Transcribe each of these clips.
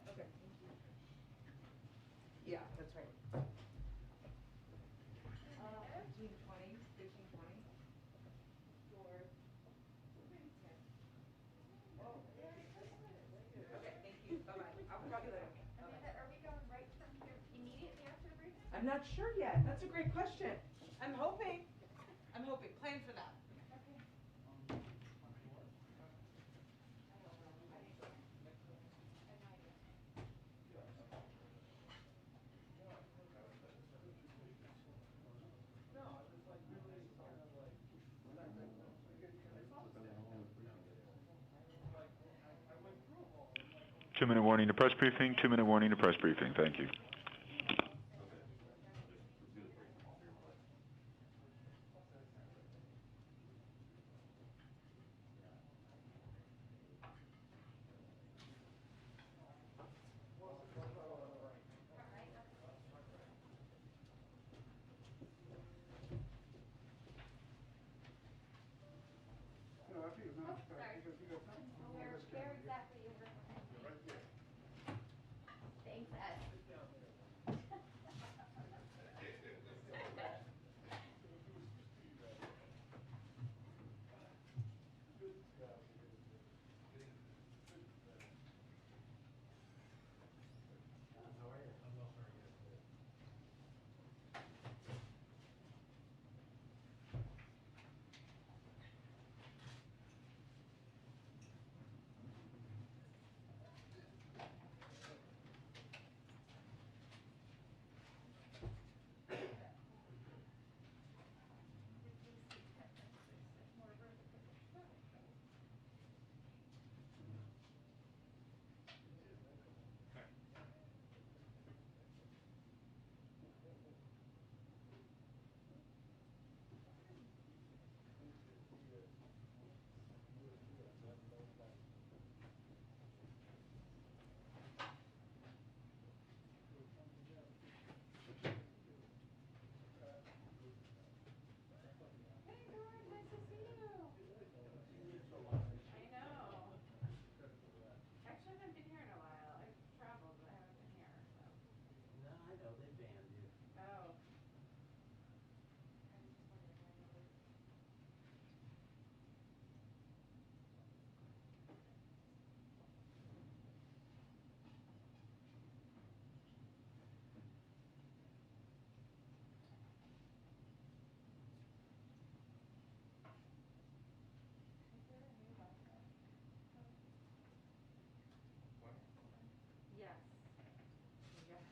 Okay. Yeah, that's right. 15:20, 15:20. Okay, thank you. Bye-bye. I'll talk to you later. Amanda, are we going right from here immediately after the briefing? I'm not sure yet. That's a great question. I'm hoping. Plan for that. Okay. Two-minute warning to press briefing. 2-minute warning to press briefing. Thank you. Where exactly is it? Right there. Thanks, Ed. Yes. Yeah.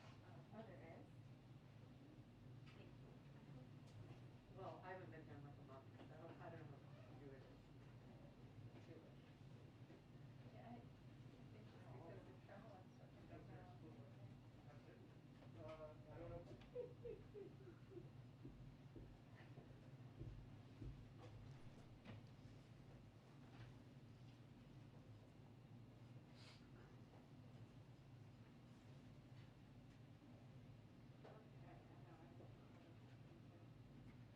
Oh, there is? Thank you. Well, I haven't been here in like a month, so I don't know what to do it is. Yeah, I think just because of travel and stuff, I don't know.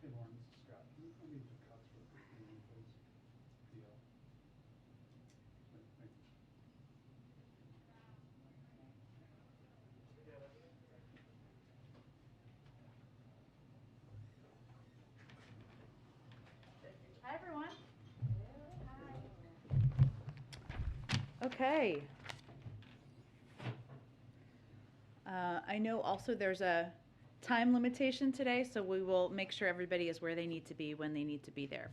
Hey Lauren, this is Scott. Can you put me into cuts for 15 minutes, please? PL. Thank you. Hi, everyone. Okay. I know also there's a time limitation today, so we will make sure everybody is where they need to be when they need to be there.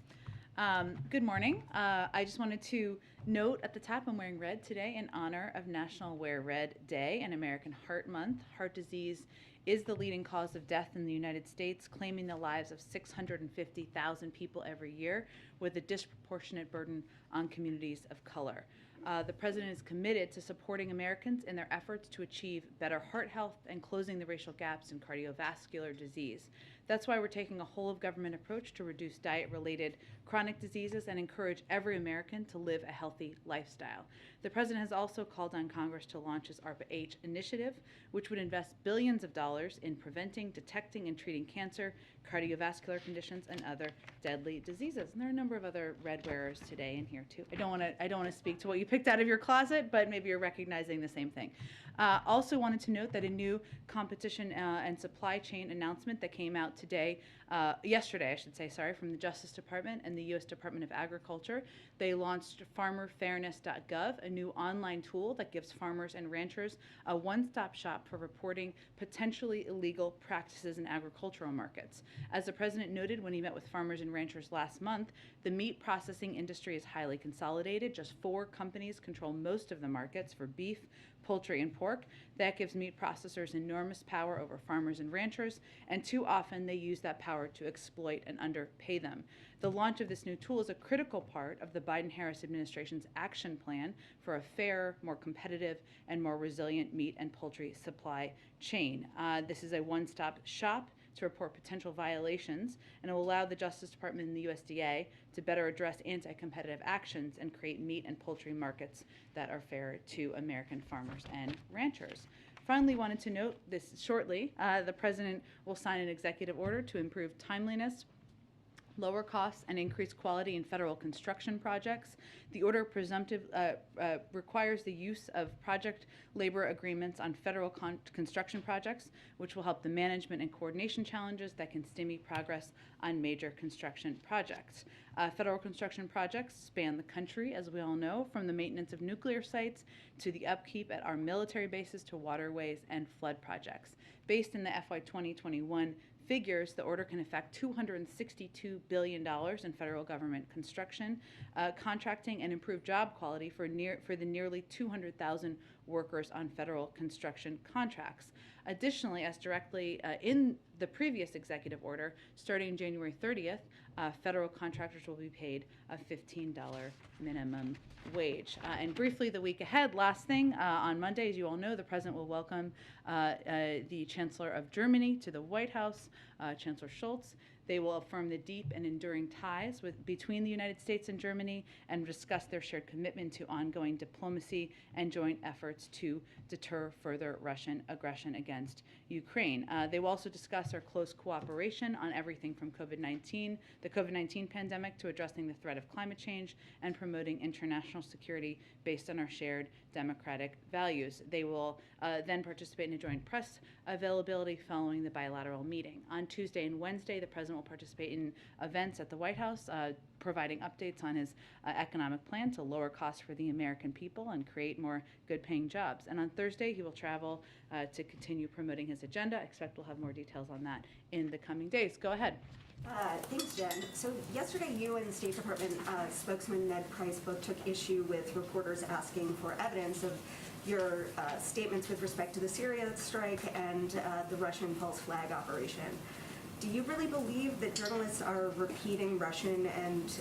Good morning. I just wanted to note at the top I'm wearing red today in honor of National Wear Red Day and American Heart Month. Heart disease is the leading cause of death in the United States, claiming the lives of 650,000 people every year, with a disproportionate burden on communities of color. The president is committed to supporting Americans in their efforts to achieve better heart health and closing the racial gaps in cardiovascular disease. That's why we're taking a whole-of-government approach to reduce diet-related chronic diseases and encourage every American to live a healthy lifestyle. The President has also called on Congress to launch his ARPA-H initiative, which would invest billions of dollars in preventing, detecting, and treating cancer, cardiovascular conditions, and other deadly diseases. And there are a number of other red wearers today in here, too. I don't want to speak to what you picked out of your closet, but maybe you're recognizing the same thing. Also wanted to note that a new competition and supply chain announcement that came out yesterday, I should say, from the Justice Department and the U.S. Department of Agriculture. They launched farmerfairness.gov, a new online tool that gives farmers and ranchers a one-stop shop for reporting potentially illegal practices in agricultural markets. As the President noted when he met with farmers and ranchers last month, the meat processing industry is highly consolidated. Just 4 companies control most of the markets for beef, poultry, and pork. That gives meat processors enormous power over farmers and ranchers, and too often they use that power to exploit and underpay them. The launch of this new tool is a critical part of the Biden-Harris administration's action plan for a fair, more competitive, and more resilient meat and poultry supply chain. This is a one-stop shop to report potential violations, and it will allow the Justice Department and the USDA to better address anti-competitive actions and create meat and poultry markets that are fair to American farmers and ranchers. Finally, wanted to note this shortly, the President will sign an executive order to improve timeliness, lower costs, and increase quality in federal construction projects. The order requires the use of project labor agreements on federal construction projects, which will help the management and coordination challenges that can stymie progress on major construction projects. Federal construction projects span the country, as we all know, from the maintenance of nuclear sites to the upkeep at our military bases to waterways and flood projects. Based in the FY 2021 figures, the order can affect $262 billion in federal government construction, contracting, and improve job quality for the nearly 200,000 workers on federal construction contracts. Additionally, as directly in the previous executive order, starting January 30th, federal contractors will be paid a $15 minimum wage. And briefly, the week ahead, last thing, on Monday, as you all know, the President will welcome the Chancellor of Germany to the White House, Chancellor Scholz. They will affirm the deep and enduring ties between the United States and Germany and discuss their shared commitment to ongoing diplomacy and joint efforts to deter further Russian aggression against Ukraine. They will also discuss our close cooperation on everything from the COVID-19 pandemic, to addressing the threat of climate change and promoting international security based on our shared democratic values. They will then participate in a joint press availability following the bilateral meeting. On Tuesday and Wednesday, the President will participate in events at the White House, providing updates on his economic plan to lower costs for the American people and create more good-paying jobs. And on Thursday, he will travel to continue promoting his agenda. I expect we'll have more details on that in the coming days. Go ahead. Thanks, Jen. So yesterday, you and the State Department spokesman Ned Price both took issue with reporters asking for evidence of your statements with respect to the Syria strike and the Russian false flag operation. Do you really believe that journalists are repeating Russian and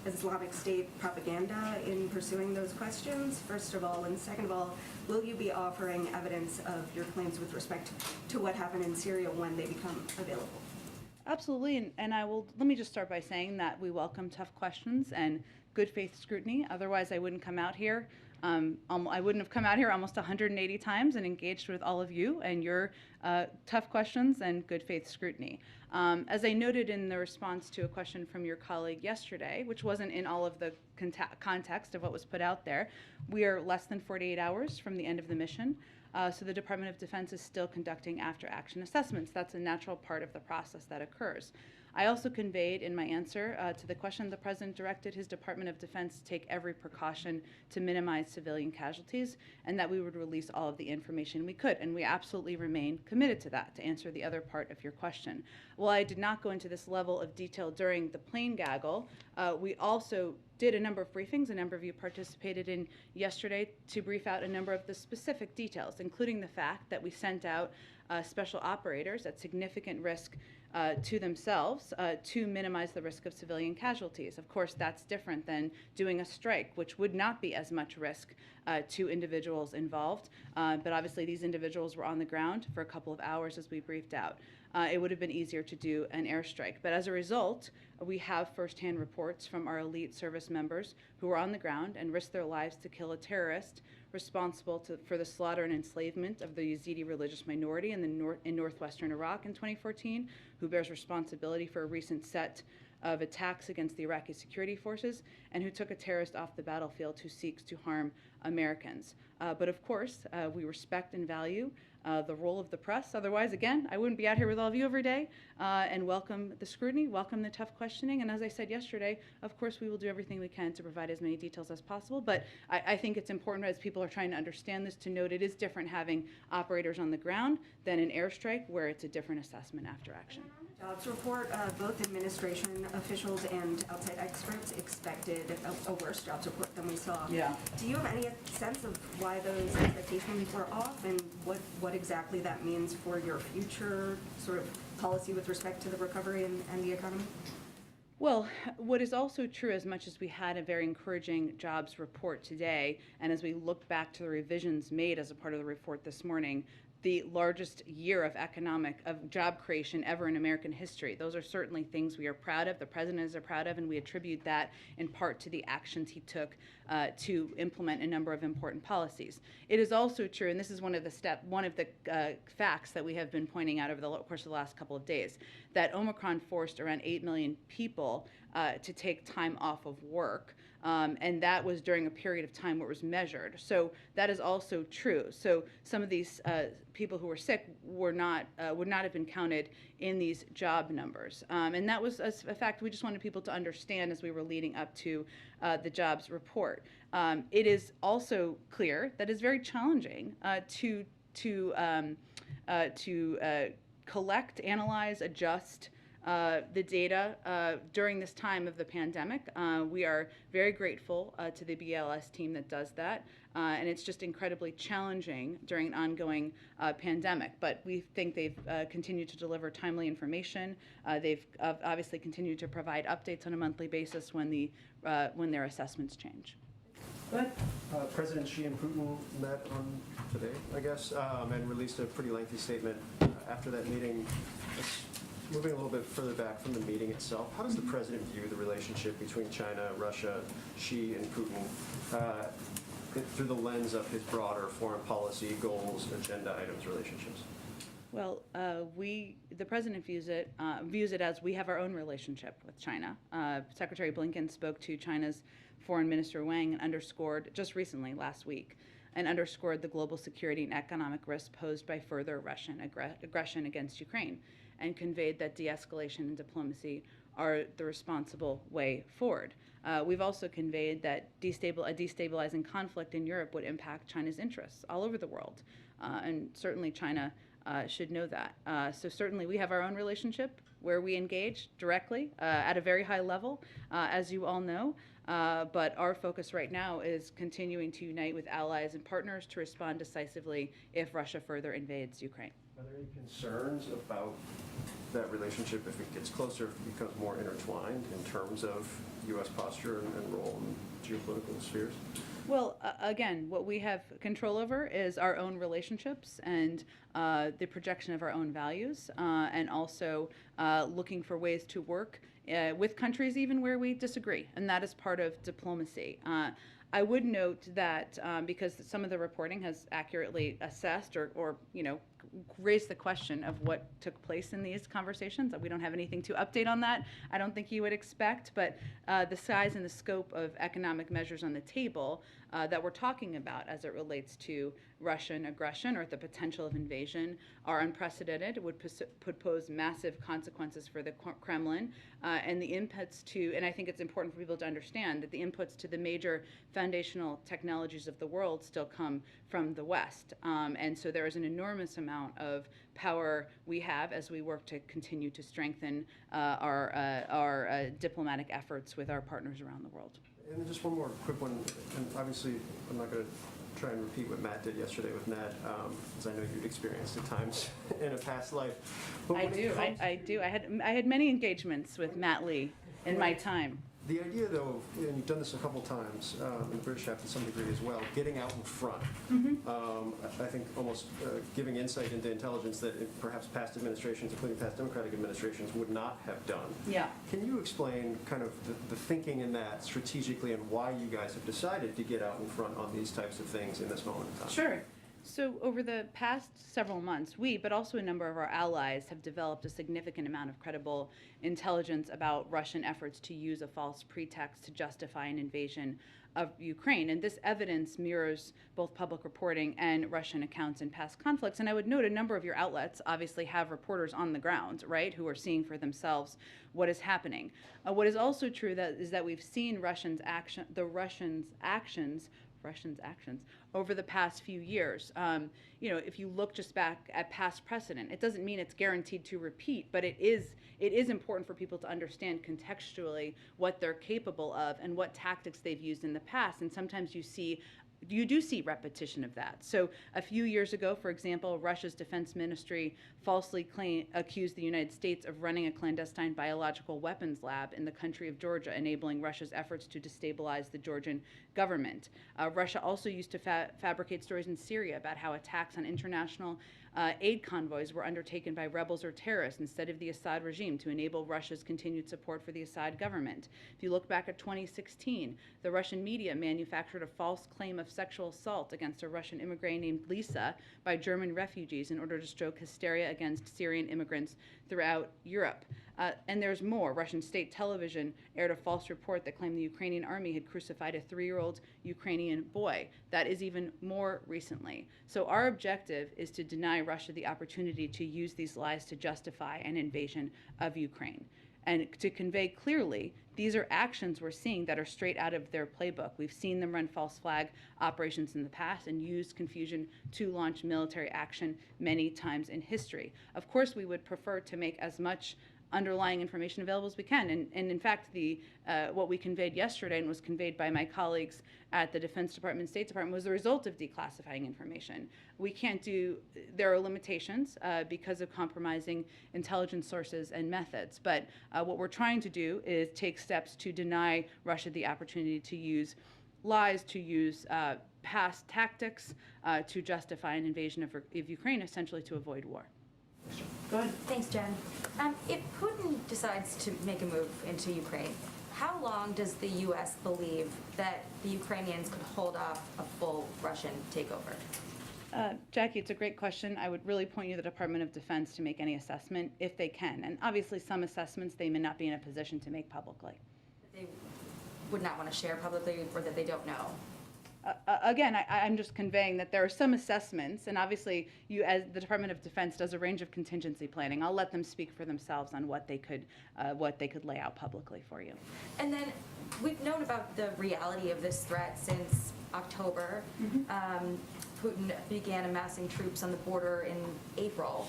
Islamic State propaganda in pursuing those questions, first of all? And second of all, will you be offering evidence of your claims with respect to what happened in Syria when they become available? Absolutely, and let me just start by saying that we welcome tough questions and good faith scrutiny. Otherwise, I wouldn't come out here. I wouldn't have come out here almost 180 times and engaged with all of you and your tough questions and good faith scrutiny. As I noted in the response to a question from your colleague yesterday, which wasn't in all of the context of what was put out there, we are less than 48 hours from the end of the mission. So the Department of Defense is still conducting after-action assessments. That's a natural part of the process that occurs. I also conveyed in my answer to the question the President directed his Department of Defense to take every precaution to minimize civilian casualties, and that we would release all of the information we could, and we absolutely remain committed to that, to answer the other part of your question. While I did not go into this level of detail during the plane gaggle, we also did a number of briefings, a number of you participated in yesterday, to brief out a number of the specific details, including the fact that we sent out special operators at significant risk to themselves to minimize the risk of civilian casualties. Of course, that's different than doing a strike, which would not be as much risk to individuals involved. But obviously, these individuals were on the ground for a couple of hours as we briefed out. it would have been easier to do an airstrike. But as a result, we have firsthand reports from our elite service members who were on the ground and risked their lives to kill a terrorist responsible for the slaughter and enslavement of the Yazidi religious minority in northwestern Iraq in 2014, who bears responsibility for a recent set of attacks against the Iraqi security forces, and who took a terrorist off the battlefield who seeks to harm Americans. But of course, we respect and value the role of the press. Otherwise, again, I wouldn't be out here with all of you every day, and welcome the scrutiny, welcome the tough questioning. And as I said yesterday, of course, we will do everything we can to provide as many details as possible. But I think it's important, as people are trying to understand this, to note it is different having operators on the ground than an airstrike, where it's a different assessment after action. Jobs report, both administration officials and outside experts expected a worse jobs report than we saw. Yeah. Do you have any sense of why those expectations were off, and what exactly that means for your future sort of policy with respect to the recovery and the economy? Well, what is also true, as much as we had a very encouraging jobs report today, and as we look back to the revisions made as a part of the report this morning, the largest year of job creation ever in American history. Those are certainly things we are proud of, the president is proud of, and we attribute that in part to the actions he took to implement a number of important policies. It is also true, and this is one of the facts that we have been pointing out over the course of the last couple of days, that Omicron forced around 8 million people to take time off of work. And that was during a period of time where it was measured. So that is also true. So some of these people who were sick would not have been counted in these job numbers. And that was a fact we just wanted people to understand as we were leading up to the jobs report. It is also clear that it's very challenging to collect, analyze, adjust the data during this time of the pandemic. We are very grateful to the BLS team that does that, and it's just incredibly challenging during an ongoing pandemic. But we think they've continued to deliver timely information. They've obviously continued to provide updates on a monthly basis when their assessments change. President Xi and Putin met on today, I guess, and released a pretty lengthy statement after that meeting. Moving a little bit further back from the meeting itself, how does the president view the relationship between China, Russia, Xi, and Putin through the lens of his broader foreign policy goals, agenda items, relationships? Well, the president views it as we have our own relationship with China. Secretary Blinken spoke to China's Foreign Minister Wang and underscored just recently, last week, the global security and economic risk posed by further Russian aggression against Ukraine, and conveyed that de-escalation and diplomacy are the responsible way forward. We've also conveyed that a destabilizing conflict in Europe would impact China's interests all over the world, and certainly China should know that. So certainly we have our own relationship where we engage directly at a very high level, as you all know, but our focus right now is continuing to unite with allies and partners to respond decisively if Russia further invades Ukraine. Are there any concerns about that relationship if it gets closer, if it becomes more intertwined in terms of U.S. posture and role in geopolitical spheres? Well, again, what we have control over is our own relationships and the projection of our own values, and also looking for ways to work with countries even where we disagree, and that is part of diplomacy. I would note that because some of the reporting has accurately assessed or raised the question of what took place in these conversations. We don't have anything to update on that. I don't think you would expect, but the size and the scope of economic measures on the table that we're talking about as it relates to Russian aggression or the potential of invasion are unprecedented. It would pose massive consequences for the Kremlin, and the inputs to, and I think it's important for people to understand that the inputs to the major foundational technologies of the world still come from the West. And so there is an enormous amount of power we have as we work to continue to strengthen our diplomatic efforts with our partners around the world. And just one more quick one, and obviously I'm not going to try and repeat what Matt did yesterday with Ned, because I know you'd experienced at times in a past life. But I do. I had many engagements with Matt Lee in my time. The idea, though, and you've done this a couple times, and the British have to some degree as well, getting out in front. I think almost giving insight into intelligence that perhaps past administrations, including past Democratic administrations, would not have done. Yeah. Can you explain kind of the thinking in that strategically and why you guys have decided to get out in front on these types of things in this moment in time? Sure. So over the past several months, we, but also a number of our allies, have developed a significant amount of credible intelligence about Russian efforts to use a false pretext to justify an invasion of Ukraine. And this evidence mirrors both public reporting and Russian accounts in past conflicts. And I would note a number of your outlets obviously have reporters on the ground, right, who are seeing for themselves what is happening. What is also true is that we've seen Russians' actions over the past few years. If you look just back at past precedent, it doesn't mean it's guaranteed to repeat, but it is important for people to understand contextually what they're capable of and what tactics they've used in the past. And sometimes you do see repetition of that. So a few years ago, for example, Russia's defense ministry falsely accused the United States of running a clandestine biological weapons lab in the country of Georgia, enabling Russia's efforts to destabilize the Georgian government. Russia also used to fabricate stories in Syria about how attacks on international aid convoys were undertaken by rebels or terrorists instead of the Assad regime to enable Russia's continued support for the Assad government. If you look back at 2016, the Russian media manufactured a false claim of sexual assault against a Russian immigrant named Lisa by German refugees in order to stoke hysteria against Syrian immigrants throughout Europe. And there's more. Russian state television aired a false report that claimed the Ukrainian army had crucified a 3-year-old Ukrainian boy. That is even more recently. So our objective is to deny Russia the opportunity to use these lies to justify an invasion of Ukraine. And to convey clearly, these are actions we're seeing that are straight out of their playbook. We've seen them run false flag operations in the past and used confusion to launch military action many times in history. Of course, we would prefer to make as much underlying information available as we can. And in fact, what we conveyed yesterday and was conveyed by my colleagues at the Defense Department and State Department was the result of declassifying information. There are limitations because of compromising intelligence sources and methods. But what we're trying to do is take steps to deny Russia the opportunity to use lies, to use past tactics to justify an invasion of Ukraine, essentially to avoid war. Go ahead. Thanks, Jen. If Putin decides to make a move into Ukraine, how long does the U.S. believe that the Ukrainians could hold off a full Russian takeover? Jackie, it's a great question. I would really point you to the Department of Defense to make any assessment if they can. And obviously some assessments they may not be in a position to make publicly. That they would not want to share publicly or that they don't know? Again, I'm just conveying that there are some assessments, and obviously you, as the Department of Defense, does a range of contingency planning. I'll let them speak for themselves on what they could lay out publicly for you. And then we've known about the reality of this threat since October. Putin began amassing troops on the border in April.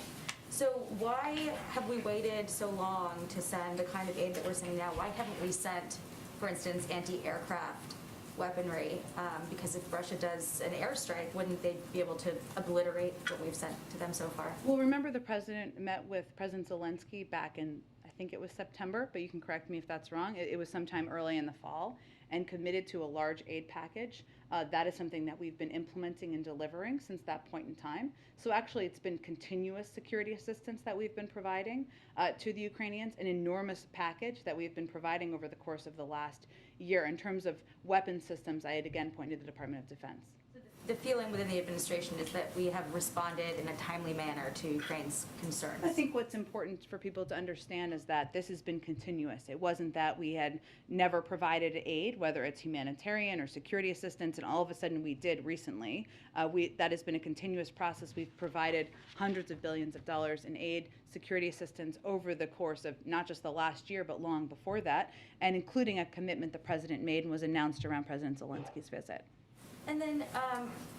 So why have we waited so long to send the kind of aid that we're sending now? Why haven't we sent, for instance, anti-aircraft weaponry? Because if Russia does an airstrike, wouldn't they be able to obliterate what we've sent to them so far? Well, remember the president met with President Zelensky back in, I think it was September, but you can correct me if that's wrong. It was sometime early in the fall, and committed to a large aid package. That is something that we've been implementing and delivering since that point in time. So actually it's been continuous security assistance that we've been providing to the Ukrainians, an enormous package that we've been providing over the course of the last year. In terms of weapon systems, I had again pointed to the Department of Defense. The feeling within the administration is that we have responded in a timely manner to Ukraine's concerns. I think what's important for people to understand is that this has been continuous. It wasn't that we had never provided aid, whether it's humanitarian or security assistance, and all of a sudden we did recently. That has been a continuous process. We've provided hundreds of billions of dollars in aid, security assistance over the course of not just the last year, but long before that, and including a commitment the president made and was announced around President Zelensky's visit. And then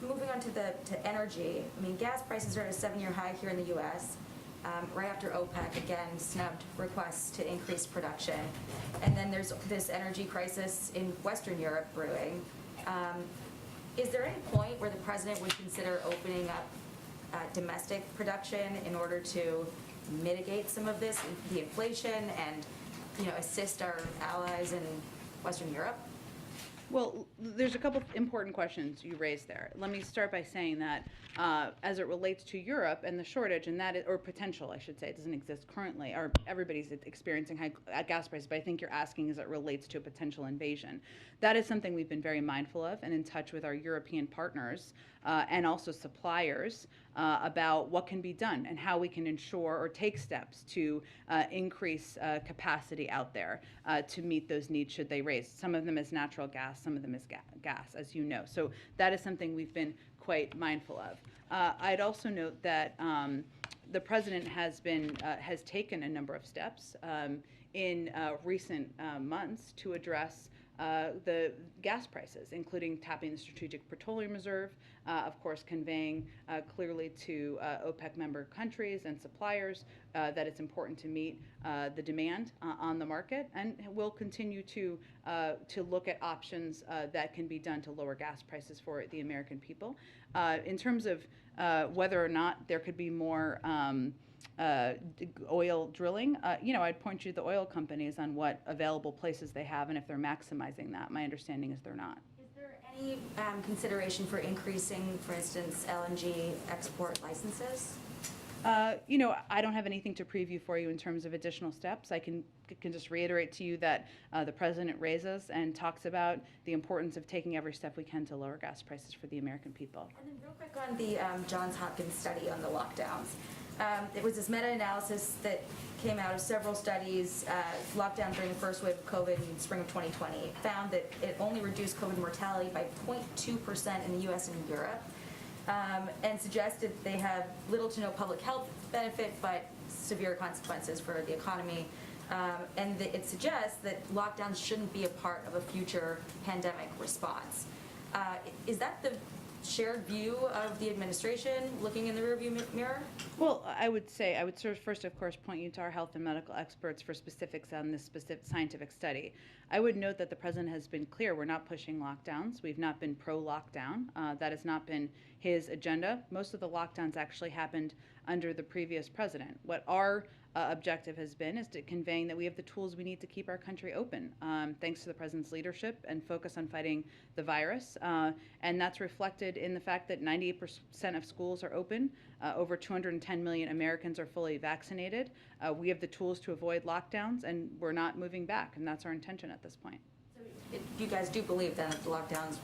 moving on to energy, I mean, gas prices are at a 7-year high here in the U.S. Right after OPEC again snubbed requests to increase production, and then there's this energy crisis in Western Europe brewing. Is there any point where the president would consider opening up domestic production in order to mitigate some of this, the inflation, and assist our allies in Western Europe? Well, there's a couple important questions you raised there. Let me start by saying that as it relates to Europe and the shortage, and that is, or potential, I should say, it doesn't exist currently, or everybody's experiencing high gas prices, but I think you're asking as it relates to a potential invasion. That is something we've been very mindful of and in touch with our European partners and also suppliers about what can be done and how we can ensure or take steps to increase capacity out there to meet those needs should they raise. Some of them is natural gas, some of them is gas, as you know. So that is something we've been quite mindful of. I'd also note that the president has taken a number of steps in recent months to address the gas prices, including tapping the Strategic Petroleum Reserve, of course conveying clearly to OPEC member countries and suppliers that it's important to meet the demand on the market, and we'll continue to look at options that can be done to lower gas prices for the American people. In terms of whether or not there could be more oil drilling, I'd point you to the oil companies on what available places they have and if they're maximizing that. My understanding is they're not. Is there any consideration for increasing, for instance, LNG export licenses? I don't have anything to preview for you in terms of additional steps. I can just reiterate to you that the president raises and talks about the importance of taking every step we can to lower gas prices for the American people. And then real quick on the Johns Hopkins study on the lockdowns. There was this meta-analysis that came out of several studies, lockdown during the first wave of COVID in spring of 2020. It found that it only reduced COVID mortality by 0.2% in the US and Europe, and suggested they have little to no public health benefit, but severe consequences for the economy. And it suggests that lockdowns shouldn't be a part of a future pandemic response. Is that the shared view of the administration looking in the rearview mirror? Well, I would first, of course, point you to our health and medical experts for specifics on this specific scientific study. I would note that the president has been clear we're not pushing lockdowns. We've not been pro-lockdown. That has not been his agenda. Most of the lockdowns actually happened under the previous president. What our objective has been is to conveying that we have the tools we need to keep our country open, thanks to the president's leadership and focus on fighting the virus. And that's reflected in the fact that 98% of schools are open. Over 210 million Americans are fully vaccinated. We have the tools to avoid lockdowns, and we're not moving back, and that's our intention at this point. So you guys do believe then that the lockdowns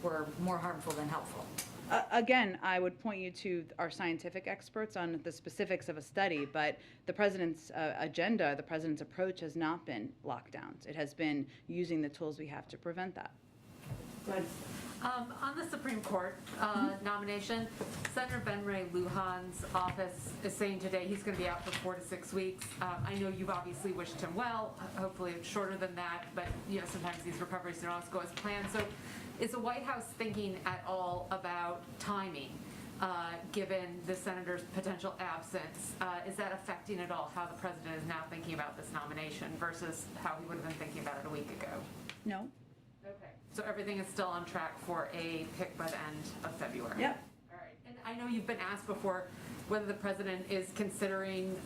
were more harmful than helpful? Again, I would point you to our scientific experts on the specifics of a study, but the president's agenda, the president's approach has not been lockdowns. It has been using the tools we have to prevent that. Good. On the Supreme Court nomination, Senator Ben Ray Lujan's office is saying today he's going to be out for 4 to 6 weeks. I know you've obviously wished him well. Hopefully it's shorter than that, but sometimes these recoveries don't always go as planned. So is the White House thinking at all about timing, given the senator's potential absence? Is that affecting at all how the president is now thinking about this nomination versus how he would have been thinking about it a week ago? No. Okay. So everything is still on track for a pick by the end of February? Yep. All right. And I know you've been asked before whether the president is considering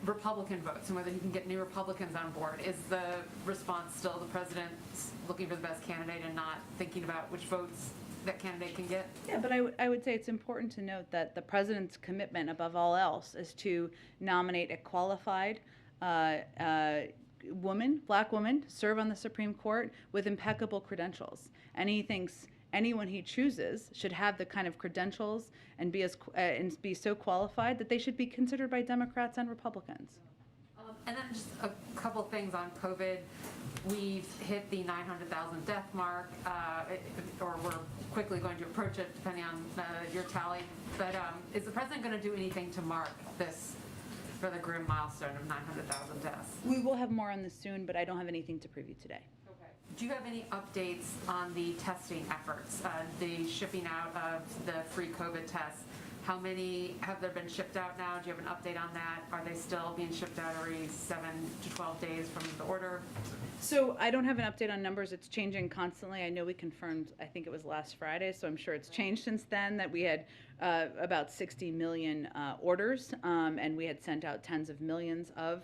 Republican votes and whether he can get new Republicans on board. Is the response still the president's looking for the best candidate and not thinking about which votes that candidate can get? Yeah, but I would say it's important to note that the president's commitment, above all else, is to nominate a qualified black woman, to serve on the Supreme Court with impeccable credentials. And he thinks anyone he chooses should have the kind of credentials and be so qualified that they should be considered by Democrats and Republicans. And then just a couple things on COVID. We've hit the 900,000 death mark, or we're quickly going to approach it, depending on your tally. But is the president going to do anything to mark this for the grim milestone of 900,000 deaths? We will have more on this soon, but I don't have anything to preview today. Okay. Do you have any updates on the testing efforts, the shipping out of the free COVID tests? How many have there been shipped out now? Do you have an update on that? Are they still being shipped out every 7 to 12 days from the order? So I don't have an update on numbers. It's changing constantly. I know we confirmed, I think it was last Friday, so I'm sure it's changed since then, that we had about 60 million orders, and we had sent out tens of millions of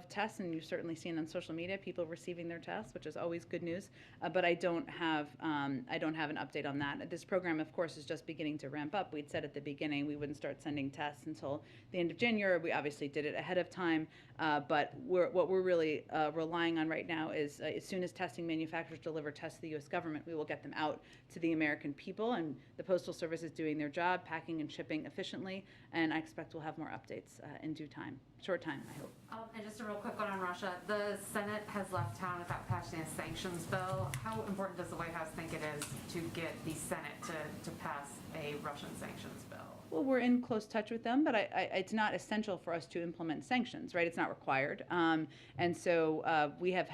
tests, and you've certainly seen on social media people receiving their tests, which is always good news. But I don't have an update on that. This program, of course, is just beginning to ramp up. We'd said at the beginning we wouldn't start sending tests until the end of January. We obviously did it ahead of time, but what we're really relying on right now is as soon as testing manufacturers deliver tests to the U.S. government, we will get them out to the American people. And the Postal Service is doing their job, packing and shipping efficiently, and I expect we'll have more updates in due time, short time, I hope. And just a real quick one on Russia. The Senate has left town without passing a sanctions bill. How important does the White House think it is to get the Senate to pass a Russian sanctions bill? Well, we're in close touch with them, but it's not essential for us to implement sanctions, right? It's not required. And so we have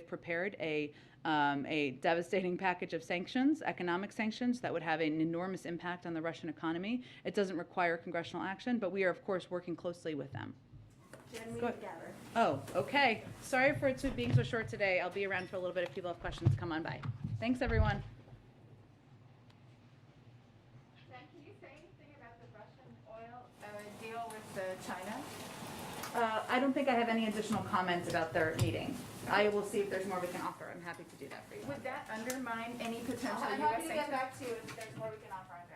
prepared a devastating package of sanctions, economic sanctions, that would have an enormous impact on the Russian economy. It doesn't require congressional action, but we are, of course, working closely with them. Jen, we Go would ahead. gather. Oh, okay. Sorry for it being so short today. I'll be around for a little bit if people have questions. Come on by. Thanks, everyone. Jen, can you say anything about the Russian oil deal with China? I don't think I have any additional comments about their meeting. I will see if there's more we can offer. I'm happy to do that for you. Would that undermine any potential I'm U.S. happy to get sanctions? back to you if there's more we can offer on